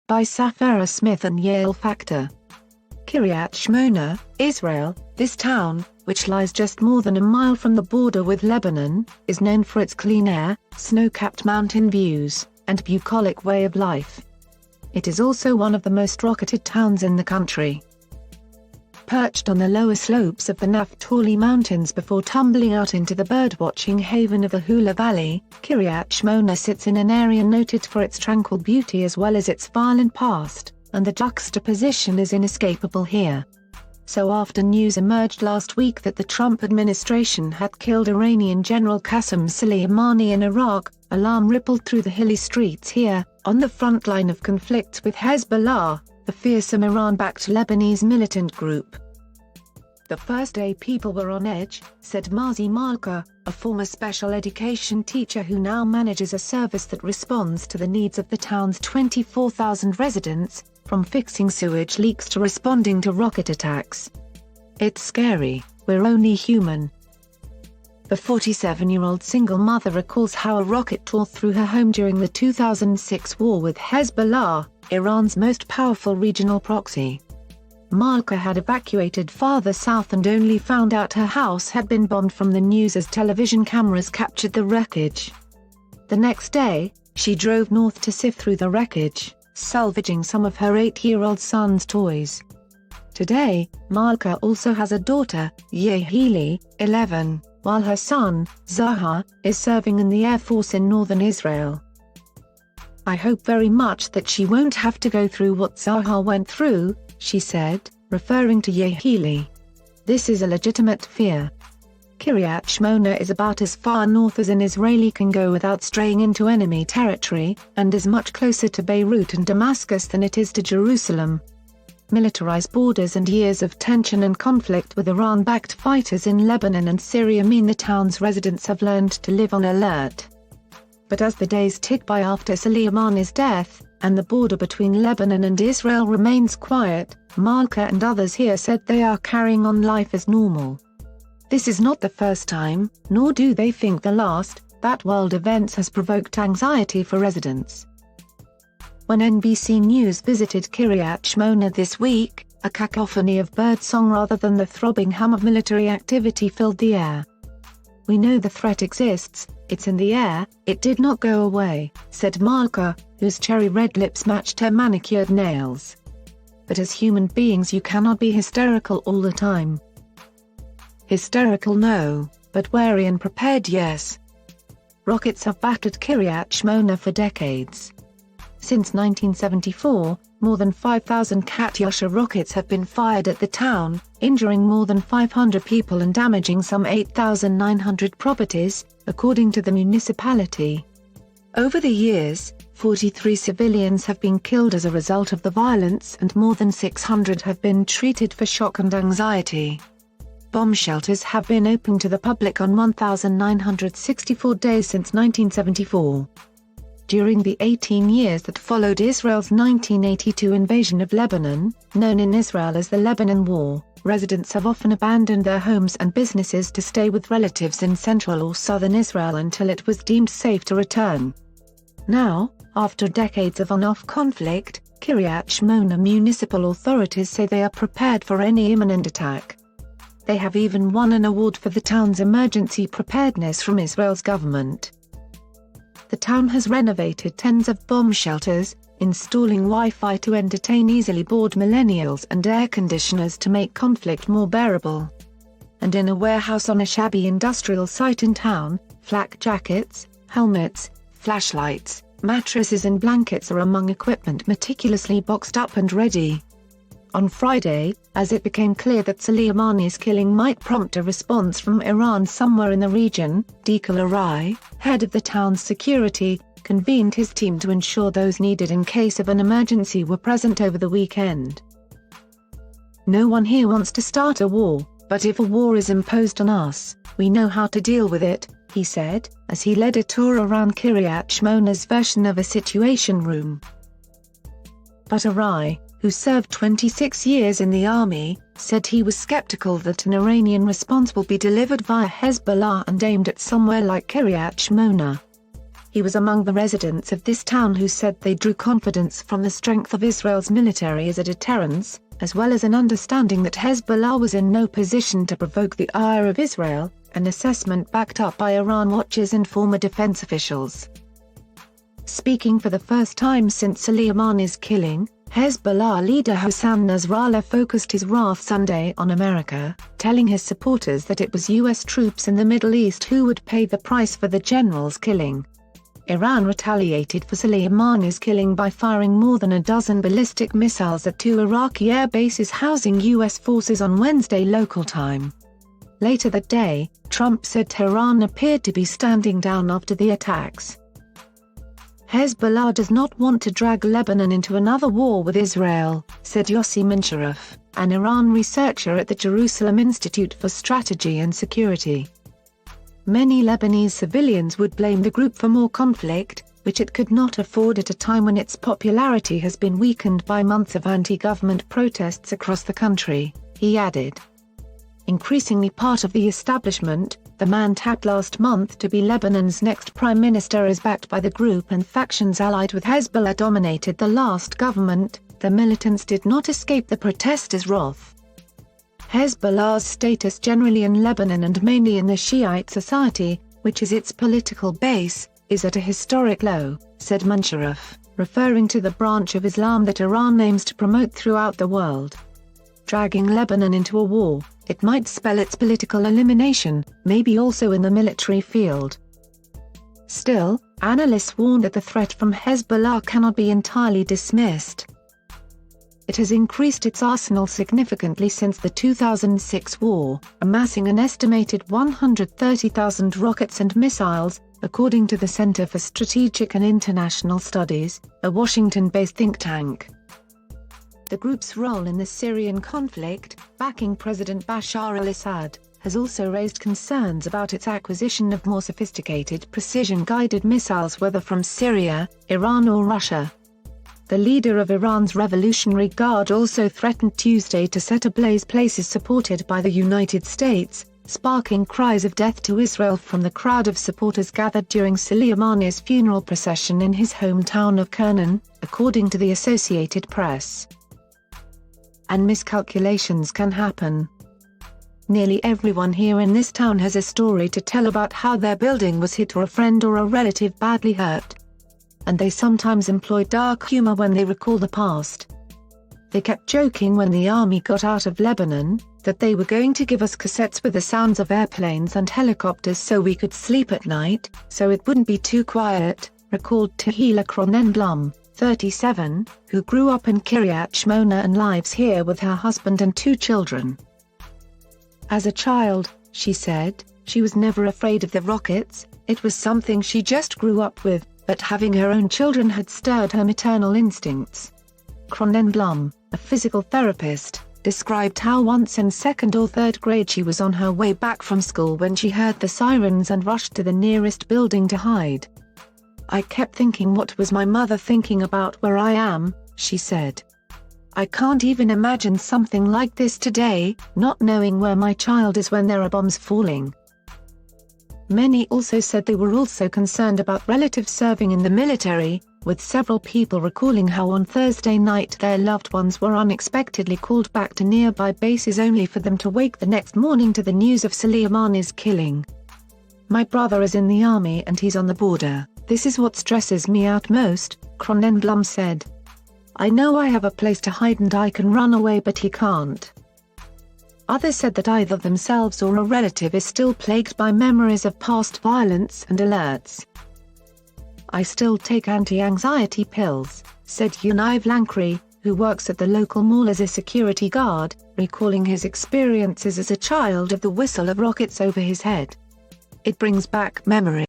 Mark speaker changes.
Speaker 1: by Safara Smith and Yael Factor. Kiryat Shmona, Israel. This town, which lies just more than a mile from the border with Lebanon, is known for its clean air, snow-capped mountain views, and bucolic way of life. It is also one of the most rocketed towns in the country. Perched on the lower slopes of the Naphtali Mountains before tumbling out into the birdwatching haven of the Hula Valley, Kiryat Shmona sits in an area noted for its tranquil beauty as well as its violent past, and the juxtaposition is inescapable here. So after news emerged last week that the Trump administration had killed Iranian General Qasem Soleimani in Iraq, alarm rippled through the hilly streets here, on the front line of conflicts with Hezbollah, the fearsome Iran-backed Lebanese militant group. The first day people were on edge, said Mazi Malka, a former special education teacher who now manages a service that responds to the needs of the town's 24,000 residents, from fixing sewage leaks to responding to rocket attacks. It's scary, we're only human. The 47-year-old single mother recalls how a rocket tore through her home during the 2006 war with Hezbollah, Iran's most powerful regional proxy. Malka had evacuated farther south and only found out her house had been bombed from the news as television cameras captured the wreckage. The next day, she drove north to sift through the wreckage, salvaging some of her 8-year-old son's toys. Today, Malka also has a daughter, Yehieli, 11, while her son, Zaha, is serving in the Air Force in northern Israel. I hope very much that she won't have to go through what Zaha went through, she said, referring to Yehieli. This is a legitimate fear. Kiryat Shmona is about as far north as an Israeli can go without straying into enemy territory, and is much closer to Beirut and Damascus than it is to Jerusalem. Militarized borders and years of tension and conflict with Iran-backed fighters in Lebanon and Syria mean the town's residents have learned to live on alert. But as the days tick by after Soleimani's death, and the border between Lebanon and Israel remains quiet, Malka and others here said they are carrying on life as normal. This is not the first time, nor do they think the last, that world events has provoked anxiety for residents. When NBC News visited Kiryat Shmona this week, a cacophony of birdsong rather than the throbbing hum of military activity filled the air. We know the threat exists, it's in the air, it did not go away, said Malka, whose cherry-red lips matched her manicured nails. But as human beings you cannot be hysterical all the time. Hysterical no, but wary and prepared yes. Rockets have battered Kiryat Shmona for decades. Since 1974, more than 5,000 Katyusha rockets have been fired at the town, injuring more than 500 people and damaging some 8,900 properties, according to the municipality. Over the years, 43 civilians have been killed as a result of the violence and more than 600 have been treated for shock and anxiety. Bomb shelters have been open to the public on 1,964 days since 1974. During the 18 years that followed Israel's 1982 invasion of Lebanon, known in Israel as the Lebanon War, residents have often abandoned their homes and businesses to stay with relatives in central or southern Israel until it was deemed safe to return. Now, after decades of on-off conflict, Kiryat Shmona municipal authorities say they are prepared for any imminent attack. They have even won an award for the town's emergency preparedness from Israel's government. The town has renovated tens of bomb shelters, installing Wi-Fi to entertain easily bored millennials and air conditioners to make conflict more bearable. And in a warehouse on a shabby industrial site in town, flak jackets, helmets, flashlights, mattresses and blankets are among equipment meticulously boxed up and ready. On Friday, as it became clear that Soleimani's killing might prompt a response from Iran somewhere in the region, Dekal Arai, head of the town's security, convened his team to ensure those needed in case of an emergency were present over the weekend. No one here wants to start a war, but if a war is imposed on us, we know how to deal with it, he said, as he led a tour around Kiryat Shmona's version of a situation room. But Arai, who served 26 years in the army, said he was skeptical that an Iranian response will be delivered via Hezbollah and aimed at somewhere like Kiryat Shmona. He was among the residents of this town who said they drew confidence from the strength of Israel's military as a deterrence, as well as an understanding that Hezbollah was in no position to provoke the ire of Israel, an assessment backed up by Iran watchers and former defense officials. Speaking for the first time since Soleimani's killing, Hezbollah leader Hassan Nasrallah focused his wrath Sunday on America, telling his supporters that it was U.S. troops in the Middle East who would pay the price for the general's killing. Iran retaliated for Soleimani's killing by firing more than a dozen ballistic missiles at 2 Iraqi air bases housing U.S. forces on Wednesday local time. Later that day, Trump said Tehran appeared to be standing down after the attacks. Hezbollah does not want to drag Lebanon into another war with Israel, said Yossi Minsharaf, an Iran researcher at the Jerusalem Institute for Strategy and Security. Many Lebanese civilians would blame the group for more conflict, which it could not afford at a time when its popularity has been weakened by months of anti-government protests across the country, he added. Increasingly part of the establishment, the man tapped last month to be Lebanon's next prime minister is backed by the group and factions allied with Hezbollah dominated the last government. The militants did not escape the protesters' wrath. Hezbollah's status generally in Lebanon and mainly in the Shiite society, which is its political base, is at a historic low, said Minsharaf, referring to the branch of Islam that Iran aims to promote throughout the world. Dragging Lebanon into a war, it might spell its political elimination, maybe also in the military field. Still, analysts warn that the threat from Hezbollah cannot be entirely dismissed. It has increased its arsenal significantly since the 2006 war, amassing an estimated 130,000 rockets and missiles, according to the Center for Strategic and International Studies, a Washington-based think tank. The group's role in the Syrian conflict, backing President Bashar al-Assad, has also raised concerns about its acquisition of more sophisticated precision-guided missiles whether from Syria, Iran or Russia. The leader of Iran's Revolutionary Guard also threatened Tuesday to set ablaze places supported by the United States, sparking cries of death to Israel from the crowd of supporters gathered during Soleimani's funeral procession in his hometown of Kernan, according to the Associated Press. And miscalculations can happen. Nearly everyone here in this town has a story to tell about how their building was hit or a friend or a relative badly hurt. And they sometimes employ dark humor when they recall the past. They kept joking when the army got out of Lebanon, that they were going to give us cassettes with the sounds of airplanes and helicopters so we could sleep at night, so it wouldn't be too quiet, recalled Tehila Cronenblum, 37, who grew up in Kiryat Shmona and lives here with her husband and 2 children. As a child, she said, she was never afraid of the rockets, it was something she just grew up with, but having her own children had stirred her maternal instincts. Cronenblum, a physical therapist, described how once in 2nd or 3rd grade she was on her way back from school when she heard the sirens and rushed to the nearest building to hide. I kept thinking what was my mother thinking about where I am, she said. I can't even imagine something like this today, not knowing where my child is when there are bombs falling. Many also said they were also concerned about relatives serving in the military, with several people recalling how on Thursday night their loved ones were unexpectedly called back to nearby bases only for them to wake the next morning to the news of Soleimani's killing. My brother is in the army and he's on the border. This is what stresses me out most, Cronenblum said. I know I have a place to hide and I can run away but he can't. Others said that either themselves or a relative is still plagued by memories of past violence and alerts. I still take anti-anxiety pills, said Yaniv Lankry, who works at the local mall as a security guard, recalling his experiences as a child of the whistle of rockets over his head. It brings back memories.